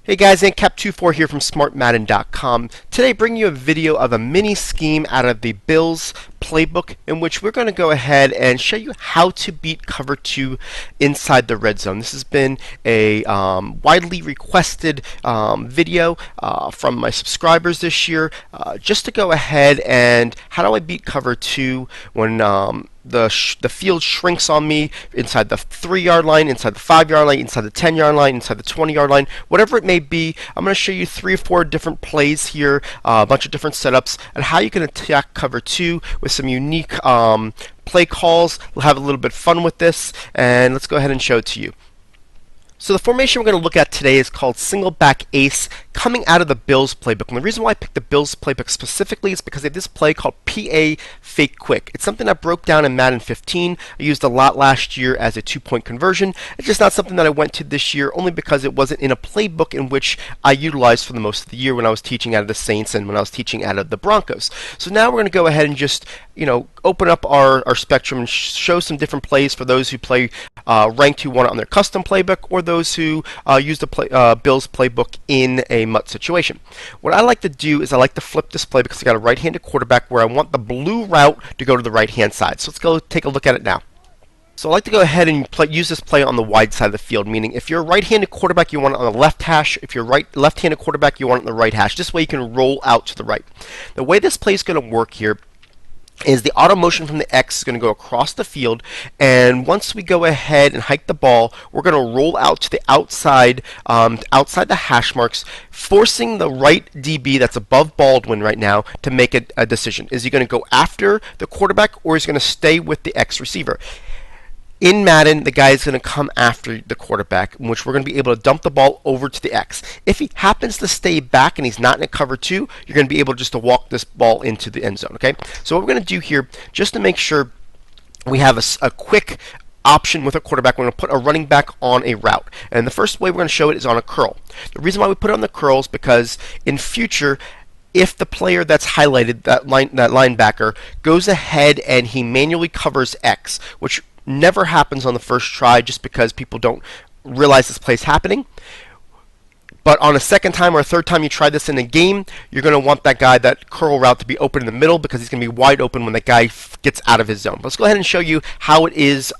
Hey guys, AntCap24 here from SmartMadden.com. Today bringing you a video of a mini scheme out of the Bills playbook in which we're going to go ahead and show you how to beat cover 2 inside the red zone. This has been a widely requested video from my subscribers this year, just to go ahead and how do I beat cover 2 when the field shrinks on me inside the 3-yard line, inside the 5-yard line, inside the 10-yard line, inside the 20-yard line, whatever it may be. I'm going to show you 3 or 4 different plays here, a bunch of different setups, and how you can attack cover 2 with some unique play calls. We'll have a little bit of fun with this, and let's go ahead and show it to you. So the formation we're going to look at today is called Singleback Ace, coming out of the Bills playbook. And the reason why I picked the Bills playbook specifically is because they have this play called PA Fake Quick. It's something I broke down in Madden 15. I used a lot last year as a 2-point conversion. It's just not something that I went to this year, only because it wasn't in a playbook in which I utilized for the most of the year when I was teaching out of the Saints and when I was teaching out of the Broncos. So now we're going to go ahead and just, open up our spectrum and show some different plays for those who play ranked who want it on their custom playbook, or those who use the Bills playbook in a MUT situation. What I like to do is I like to flip this play because I got a right-handed quarterback where I want the blue route to go to the right-hand side. So let's go take a look at it now. So I like to go ahead and use this play on the wide side of the field, meaning if you're a right-handed quarterback, you want it on the left hash. If you're left-handed quarterback, you want it on the right hash. This way you can roll out to the right. The way this play is going to work here is the auto motion from the X is going to go across the field, and once we go ahead and hike the ball, we're going to roll out to the outside, outside the hash marks, forcing the right DB that's above Baldwin right now to make a decision. Is he going to go after the quarterback, or is he going to stay with the X receiver? In Madden, the guy is going to come after the quarterback, in which we're going to be able to dump the ball over to the X. If he happens to stay back and he's not in a cover 2, you're going to be able just to walk this ball into the end zone. Okay. So what we're going to do here, just to make sure we have a quick option with a quarterback, we're going to put a running back on a route. And the first way we're going to show it is on a curl. The reason why we put it on the curl is because in future, if the player that's highlighted, that linebacker, goes ahead and he manually covers X, which never happens on the first try just because people don't realize this play is happening. But on a second time or a third time you try this in a game, you're going to want that guy, that curl route, to be open in the middle because he's going to be wide open when that guy gets out of his zone. Let's go ahead and show you how it is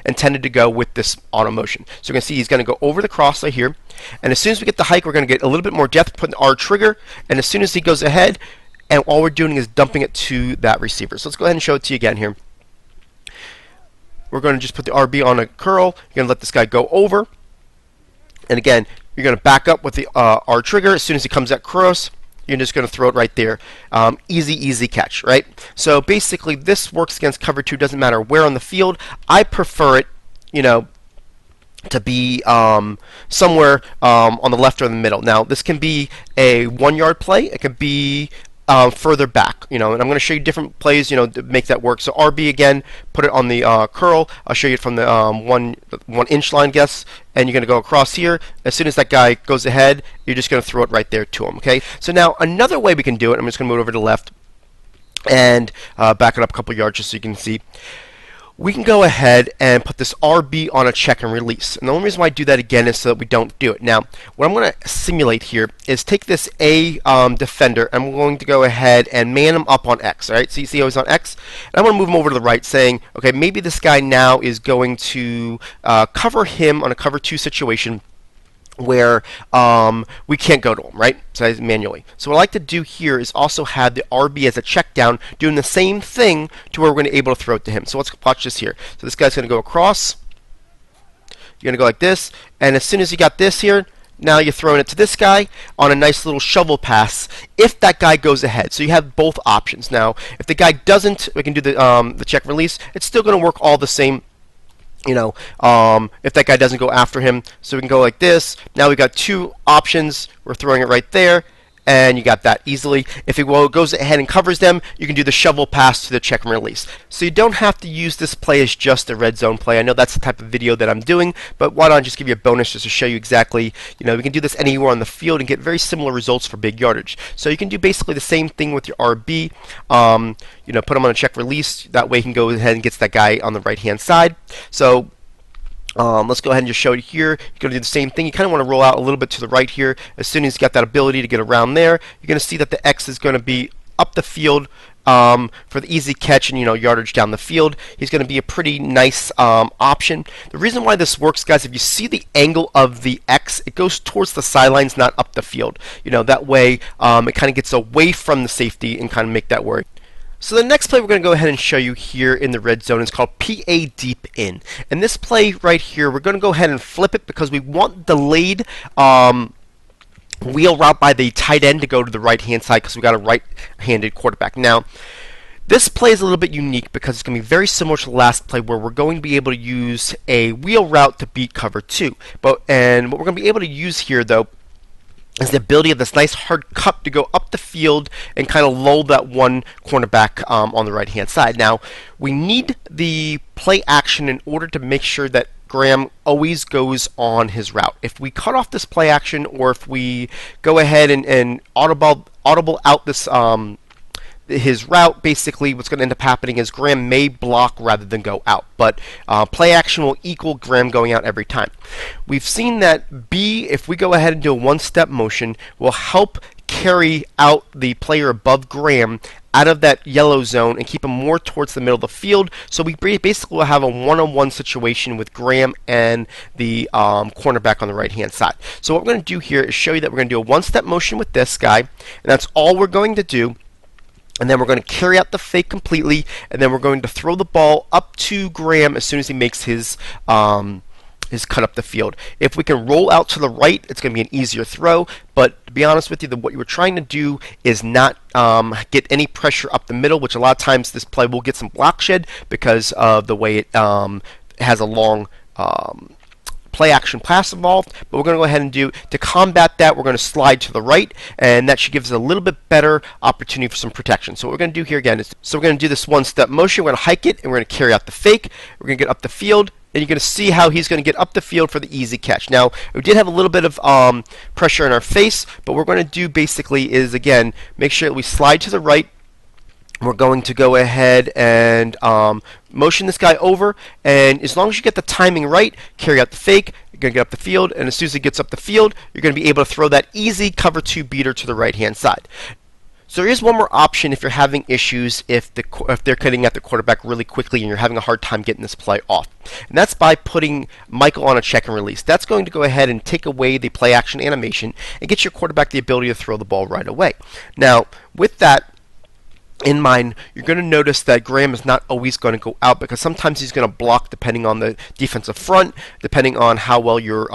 intended to go with this auto motion. So you're going to see he's going to go over the crossbar here, and as soon as we get the hike, we're going to get a little bit more depth, put an R trigger, and as soon as he goes ahead, and all we're doing is dumping it to that receiver. So let's go ahead and show it to you again here. We're going to just put the RB on a curl. You're going to let this guy go over. And again, you're going to back up with the R trigger. As soon as he comes at cross, you're just going to throw it right there. Easy catch, right? So basically, this works against cover 2. Doesn't matter where on the field. I prefer it, to be somewhere on the left or in the middle. Now, this can be a 1-yard play. It can be further back, and I'm going to show you different plays, to make that work. So RB again, put it on the curl. I'll show you it from the 1-inch line, guess, and you're going to go across here. As soon as that guy goes ahead, you're just going to throw it right there to him. Okay. So now another way we can do it. I'm just going to move over to the left and back it up a couple yards just so you can see. We can go ahead and put this RB on a check and release. And the only reason why I do that again is so that we don't do it. Now, what I'm going to simulate here is take this A defender, and I'm going to go ahead and man him up on X. All right, so you see how he's on X? And I'm going to move him over to the right, saying, okay, maybe this guy now is going to cover him on a cover 2 situation where we can't go to him, right? So manually. So what I like to do here is also have the RB as a check down, doing the same thing to where we're going to be able to throw it to him. So let's watch this here. So this guy's going to go across. You're going to go like this, and as soon as you got this here, now you're throwing it to this guy on a nice little shovel pass if that guy goes ahead. So you have both options. Now, if the guy doesn't, we can do the check release. It's still going to work all the same. If that guy doesn't go after him. So we can go like this. Now we got 2 options. We're throwing it right there, and you got that easily. If he goes ahead and covers them, you can do the shovel pass to the check and release. So you don't have to use this play as just a red zone play. I know that's the type of video that I'm doing, but why don't I just give you a bonus just to show you exactly, we can do this anywhere on the field and get very similar results for big yardage. So you can do basically the same thing with your RB. Put him on a check release. That way he can go ahead and gets that guy on the right hand side. So Let's go ahead and just show it here. You're going to do the same thing. You kind of want to roll out a little bit to the right here. As soon as you got that ability to get around there, you're going to see that the X is going to be up the field for the easy catch and yardage down the field. He's going to be a pretty nice option. The reason why this works, guys, if you see the angle of the X, it goes towards the sidelines, not up the field. That way it kind of gets away from the safety and kind of make that work. So the next play we're going to go ahead and show you here in the red zone is called PA Deep In. And this play right here, we're going to go ahead and flip it because we want delayed wheel route by the tight end to go to the right-hand side because we got a right-handed quarterback. Now, this play is a little bit unique because it's going to be very similar to the last play where we're going to be able to use a wheel route to beat cover 2. And what we're going to be able to use here, though, is the ability of this nice hard cup to go up the field and kind of lull that one cornerback on the right-hand side. Now, we need the play action in order to make sure that Graham always goes on his route. If we cut off this play action, or if we go ahead and audible out this his route, basically what's going to end up happening is Graham may block rather than go out, but play action will equal Graham going out every time. We've seen that B, if we go ahead and do a one-step motion, will help carry out the player above Graham out of that yellow zone and keep him more towards the middle of the field. So we basically will have a one-on-one situation with Graham and the cornerback on the right-hand side. So what we're going to do here is show you that we're going to do a one-step motion with this guy, and that's all we're going to do. And then we're going to carry out the fake completely, and then we're going to throw the ball up to Graham as soon as he makes his cut up the field. If we can roll out to the right, it's going to be an easier throw. But to be honest with you, what you were trying to do is not get any pressure up the middle, which a lot of times this play will get some block shed because of the way it has a long play action pass involved. But we're going to go ahead and to combat that, we're going to slide to the right, and that should give us a little bit better opportunity for some protection. So what we're going to do here again is, we're going to do this one-step motion. We're going to hike it, and we're going to carry out the fake. We're going to get up the field, and you're going to see how he's going to get up the field for the easy catch. Now, we did have a little bit of pressure in our face, but what we're going to do basically is, again, make sure that we slide to the right. We're going to go ahead and motion this guy over, and as long as you get the timing right, carry out the fake, you're going to get up the field, and as soon as he gets up the field, you're going to be able to throw that easy cover 2 beater to the right-hand side. So there is one more option if you're having issues if they're cutting at the quarterback really quickly and you're having a hard time getting this play off. And that's by putting Michael on a check and release. That's going to go ahead and take away the play action animation and get your quarterback the ability to throw the ball right away. Now, with that in mind, you're going to notice that Graham is not always going to go out because sometimes he's going to block depending on the defensive front, depending on how well your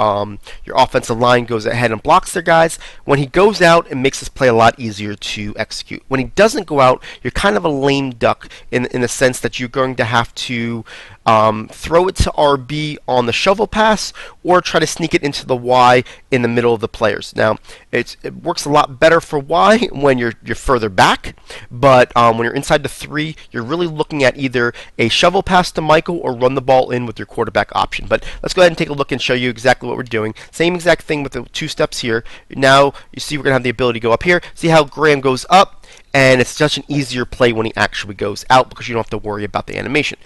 offensive line goes ahead and blocks their guys. When he goes out, it makes this play a lot easier to execute. When he doesn't go out, you're kind of a lame duck in the sense that you're going to have to throw it to RB on the shovel pass or try to sneak it into the Y in the middle of the players. Now, it works a lot better for Y when you're further back, but when you're inside the 3, you're really looking at either a shovel pass to Michael or run the ball in with your quarterback option. But let's go ahead and take a look and show you exactly what we're doing. Same exact thing with the 2 steps here. Now, you see we're going to have the ability to go up here. See how Graham goes up, and it's such an easier play when he actually goes out because you don't have to worry about the animation.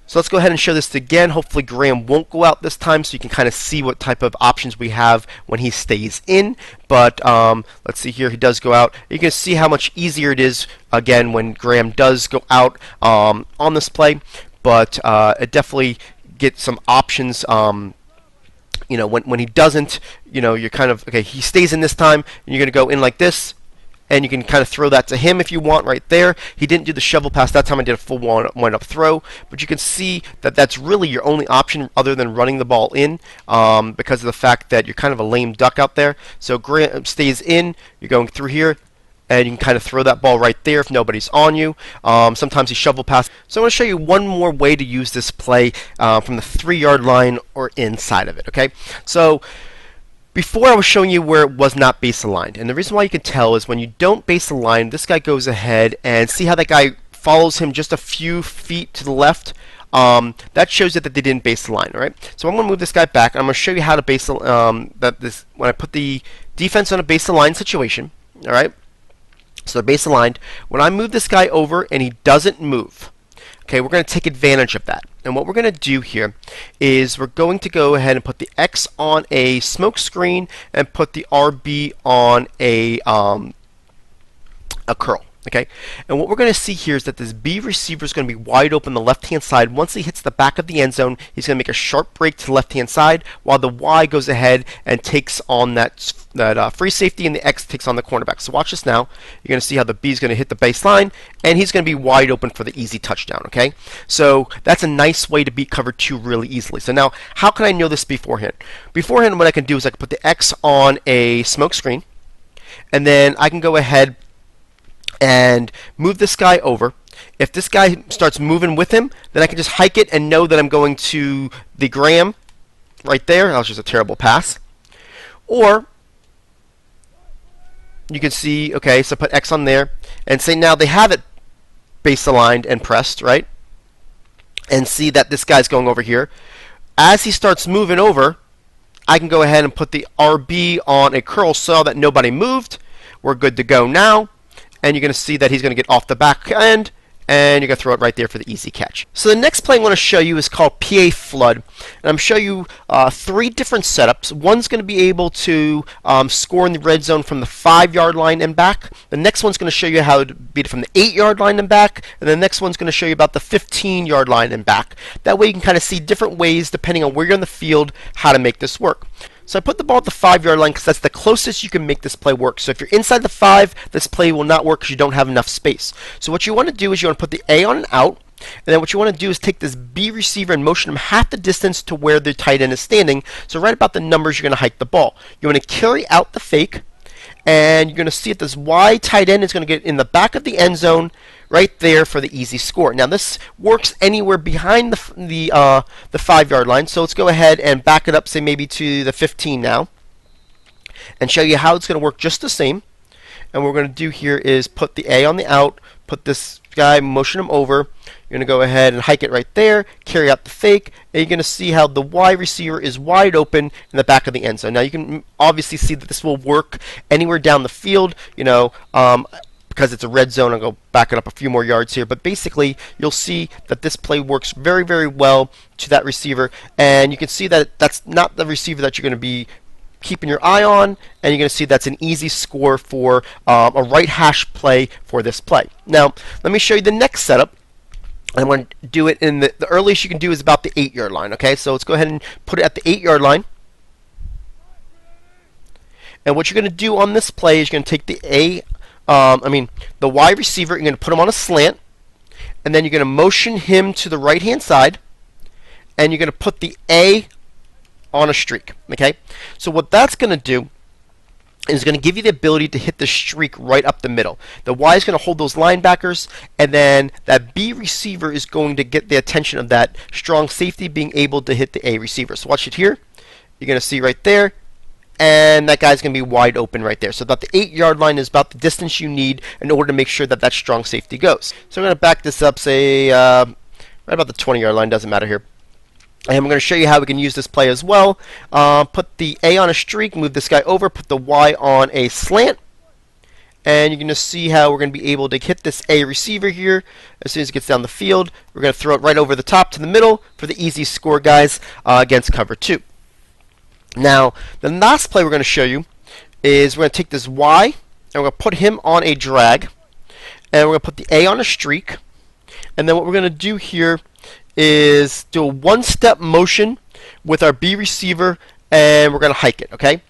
So let's go ahead and show this again. Hopefully Graham won't go out this time so you can kind of see what type of options we have when he stays in. But let's see here, he does go out. You can see how much easier it is, again, when Graham does go out on this play. But it definitely gets some options. When he doesn't, you're kind of, okay, he stays in this time, and you're going to go in like this. And you can kind of throw that to him if you want right there. He didn't do the shovel pass that time. I did a full wind-up throw. But you can see that that's really your only option other than running the ball in because of the fact that you're kind of a lame duck out there. So Graham stays in. You're going through here. And you can kind of throw that ball right there if nobody's on you. Sometimes he shovel pass. So I want to show you one more way to use this play from the 3-yard line or inside of it. Okay, so before I was showing you where it was not base aligned, and the reason why you can tell is when you don't base align, this guy goes ahead and see how that guy follows him just a few feet to the left. That shows you that they didn't base align. All right. So I'm going to move this guy back, and I'm going to show you how to base when I put the defense on a base aligned situation. All right. So they're base aligned. When I move this guy over and he doesn't move, okay, we're going to take advantage of that. And what we're going to do here is we're going to go ahead and put the X on a smoke screen and put the RB on a curl. Okay, and what we're going to see here is that this B receiver is going to be wide open the left-hand side. Once he hits the back of the end zone, he's going to make a sharp break to the left-hand side, while the Y goes ahead and takes on that free safety, and the X takes on the cornerback. So watch this now. You're going to see how the B is going to hit the baseline, and he's going to be wide open for the easy touchdown. Okay, so that's a nice way to beat cover 2 really easily. So now, how can I know this beforehand? Beforehand, what I can do is I can put the X on a smoke screen, and then I can go ahead and move this guy over. If this guy starts moving with him, then I can just hike it and know that I'm going to the Graham right there. That was just a terrible pass. Or you can see, okay, so put X on there and say now they have it base aligned and pressed, right? And see that this guy's going over here. As he starts moving over, I can go ahead and put the RB on a curl so that nobody moved. We're good to go now. And you're going to see that he's going to get off the back end, and you're going to throw it right there for the easy catch. So the next play I want to show you is called PA Flood. And I'm going to show you 3 different setups. One's going to be able to score in the red zone from the 5-yard line and back. The next one's going to show you how to beat it from the 8-yard line and back. And the next one's going to show you about the 15-yard line and back. That way you can kind of see different ways, depending on where you're on the field, how to make this work. So I put the ball at the 5-yard line because that's the closest you can make this play work. So if you're inside the 5, this play will not work because you don't have enough space. So what you want to do is you want to put the A on an out, and then what you want to do is take this B receiver and motion him half the distance to where the tight end is standing. So right about the numbers you're going to hike the ball. You want to carry out the fake, and you're going to see that this Y tight end is going to get in the back of the end zone right there for the easy score. Now this works anywhere behind the 5-yard line, so let's go ahead and back it up, say maybe to the 15 now, and show you how it's going to work just the same. And what we're going to do here is put the A on the out, put this guy, motion him over. You're going to go ahead and hike it right there, carry out the fake, and you're going to see how the Y receiver is wide open in the back of the end zone. Now you can obviously see that this will work anywhere down the field, because it's a red zone. I'll go back it up a few more yards here, but basically you'll see that this play works very, very well to that receiver, and you can see that that's not the receiver that you're going to be keeping your eye on, and you're going to see that's an easy score for a right hash play for this play. Now let me show you the next setup. I'm going to do it in the earliest you can do is about the 8-yard line. Okay, so let's go ahead and put it at the 8-yard line. And what you're going to do on this play is you're going to take the the Y receiver, you're going to put him on a slant, and then you're going to motion him to the right-hand side, and you're going to put the A on a streak. Okay, so what that's going to do is going to give you the ability to hit the streak right up the middle. The Y is going to hold those linebackers, and then that B receiver is going to get the attention of that strong safety being able to hit the A receiver. So watch it here. You're going to see right there, and that guy's going to be wide open right there. So about the 8-yard line is about the distance you need in order to make sure that that strong safety goes. So I'm going to back this up, say right about the 20-yard line, doesn't matter here. And I'm going to show you how we can use this play as well. Put the A on a streak, move this guy over, put the Y on a slant, and you're going to see how we're going to be able to hit this A receiver here. As soon as it gets down the field, we're going to throw it right over the top to the middle for the easy score, guys, against cover 2. Now, the last play we're going to show you is we're going to take this Y, and we're going to put him on a drag, and we're going to put the A on a streak, and then what we're going to do here is do a one-step motion with our B receiver, and we're going to hike it, okay?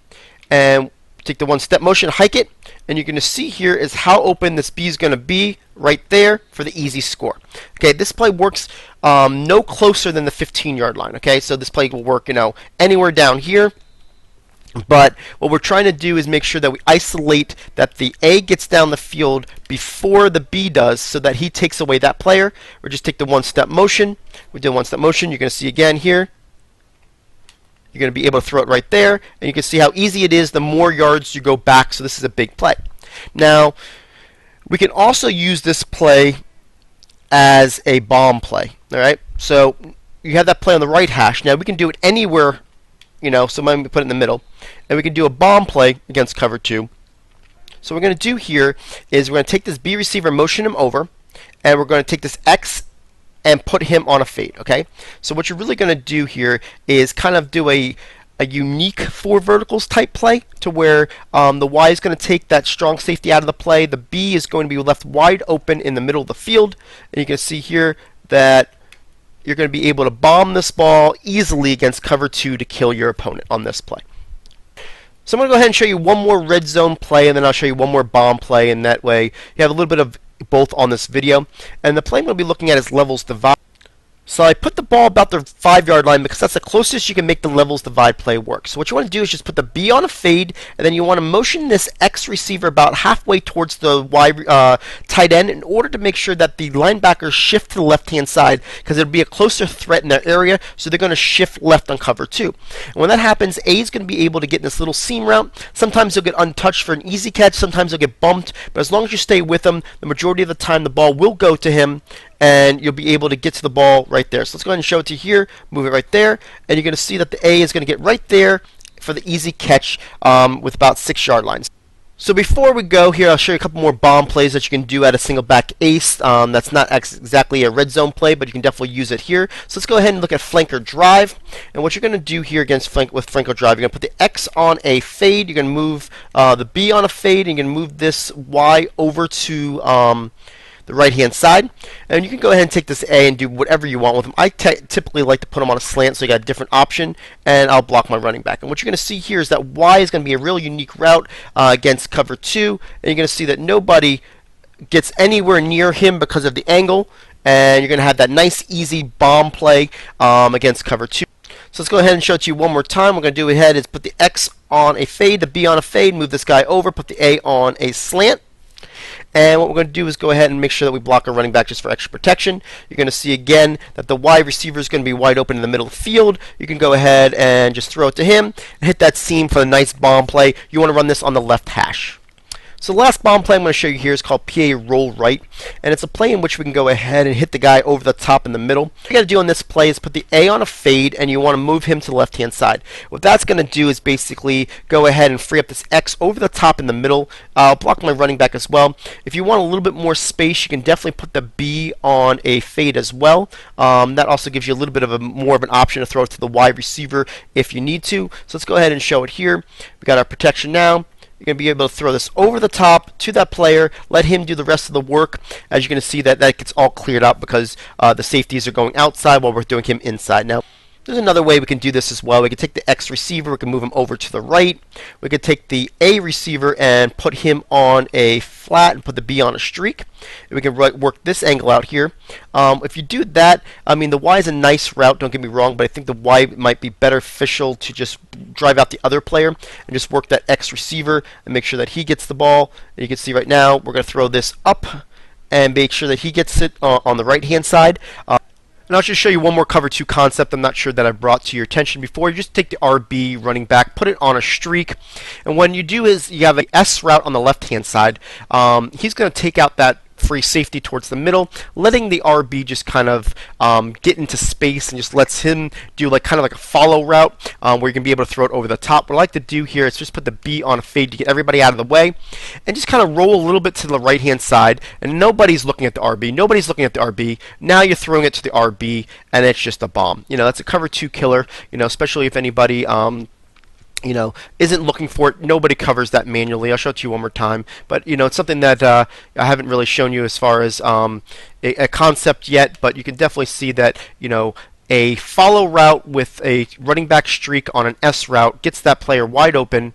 And take the one-step motion, hike it, and you're going to see here is how open this B is going to be right there for the easy score. Okay, this play works no closer than the 15-yard line, okay? So this play will work, anywhere down here. But what we're trying to do is make sure that we isolate that the A gets down the field before the B does, so that he takes away that player. We'll just take the one-step motion. We do one-step motion. You're going to see again here. You're going to be able to throw it right there, and you can see how easy it is the more yards you go back. So this is a big play. Now, we can also use this play as a bomb play. All right. So you have that play on the right hash. Now we can do it anywhere. So let me put it in the middle. And we can do a bomb play against cover 2. So what we're going to do here is we're going to take this B receiver, motion him over, and we're going to take this X and put him on a fade, okay? So what you're really going to do here is kind of do a unique four verticals type play to where the Y is going to take that strong safety out of the play. The B is going to be left wide open in the middle of the field. And you can see here that you're going to be able to bomb this ball easily against cover 2 to kill your opponent on this play. So I'm going to go ahead and show you one more red zone play, and then I'll show you one more bomb play, and that way you have a little bit of both on this video. And the play I'm going to be looking at is levels divide. So I put the ball about the 5-yard line because that's the closest you can make the levels divide play work. So what you want to do is just put the B on a fade, and then you want to motion this X receiver about halfway towards the Y tight end in order to make sure that the linebackers shift to the left-hand side, because it'll be a closer threat in their area, so they're going to shift left on cover 2. And when that happens, A is going to be able to get in this little seam route. Sometimes he'll get untouched for an easy catch, sometimes he'll get bumped, but as long as you stay with him, the majority of the time the ball will go to him, and you'll be able to get to the ball right there. So let's go ahead and show it to you here, move it right there, and you're going to see that the A is going to get right there for the easy catch with about 6-yard lines. So before we go here, I'll show you a couple more bomb plays that you can do at a Singleback Ace. That's not exactly a red zone play, but you can definitely use it here. So let's go ahead and look at flanker drive. And what you're going to do here against flanker drive, you're going to put the X on a fade, you're going to move the B on a fade, and you're going to move this Y over to the right hand side, and you can go ahead and take this A and do whatever you want with them. I typically like to put them on a slant, so you got a different option, and I'll block my running back. And what you're going to see here is that Y is going to be a real unique route against cover 2, and you're going to see that nobody gets anywhere near him because of the angle, and you're going to have that nice easy bomb play against cover 2. So let's go ahead and show it to you one more time. What we're going to do ahead is put the X on a fade, the B on a fade, move this guy over, put the A on a slant. And what we're going to do is go ahead and make sure that we block our running back just for extra protection. You're going to see again that the wide receiver is going to be wide open in the middle of the field. You can go ahead and just throw it to him and hit that seam for the nice bomb play. You want to run this on the left hash. So the last bomb play I'm going to show you here is called PA roll right, and it's a play in which we can go ahead and hit the guy over the top in the middle. What you got to do on this play is put the A on a fade, and you want to move him to the left hand side. What that's going to do is basically go ahead and free up this X over the top in the middle. I'll block my running back as well. If you want a little bit more space, you can definitely put the B on a fade as well. That also gives you a little bit of more of an option to throw it to the wide receiver if you need to. So let's go ahead and show it here. We got our protection now. You're going to be able to throw this over the top to that player, let him do the rest of the work. As you're going to see, that gets all cleared up because the safeties are going outside while we're doing him inside. Now, there's another way we can do this as well. We can take the X receiver, we can move him over to the right. We could take the A receiver and put him on a flat and put the B on a streak. And we can work this angle out here. If you do that, I mean, the Y is a nice route, don't get me wrong, but I think the Y might be beneficial to just drive out the other player and just work that X receiver and make sure that he gets the ball. And you can see right now, we're going to throw this up and make sure that he gets it on the right-hand side. And I'll just show you one more cover 2 concept I'm not sure that I brought to your attention before. You just take the RB running back, put it on a streak, and what you do is you have an S route on the left-hand side. He's going to take out that free safety towards the middle, letting the RB just kind of get into space and just lets him do kind of like a follow route where you're going to be able to throw it over the top. What I like to do here is just put the B on a fade to get everybody out of the way and just kind of roll a little bit to the right hand side, and nobody's looking at the RB. Nobody's looking at the RB. Now you're throwing it to the RB and it's just a bomb. That's a cover 2 killer, especially if anybody isn't looking for it. Nobody covers that manually. I'll show it to you one more time. But, it's something that I haven't really shown you as far as a concept yet, but you can definitely see that, a follow route with a running back streak on an S route gets that player wide open.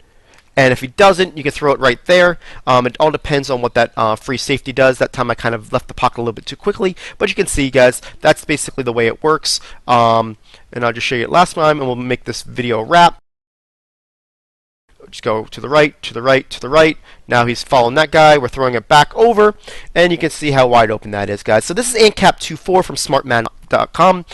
And if he doesn't, you can throw it right there. It all depends on what that free safety does. That time I kind of left the pocket a little bit too quickly. But you can see, guys, that's basically the way it works. And I'll just show you it last time, and we'll make this video a wrap. Just go to the right, to the right, to the right. Now he's following that guy. We're throwing it back over, and you can see how wide open that is, guys. So this is ANCAP24 from smartmadden.com.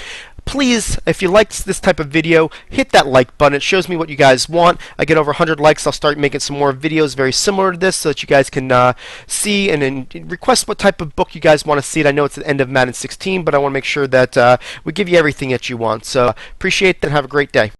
Please, if you liked this type of video, hit that like button. It shows me what you guys want. I get over 100 likes, I'll start making some more videos very similar to this so that you guys can see and request what type of book you guys want to see. I know it's the end of Madden 16, but I want to make sure that we give you everything that you want. So appreciate that and have a great day.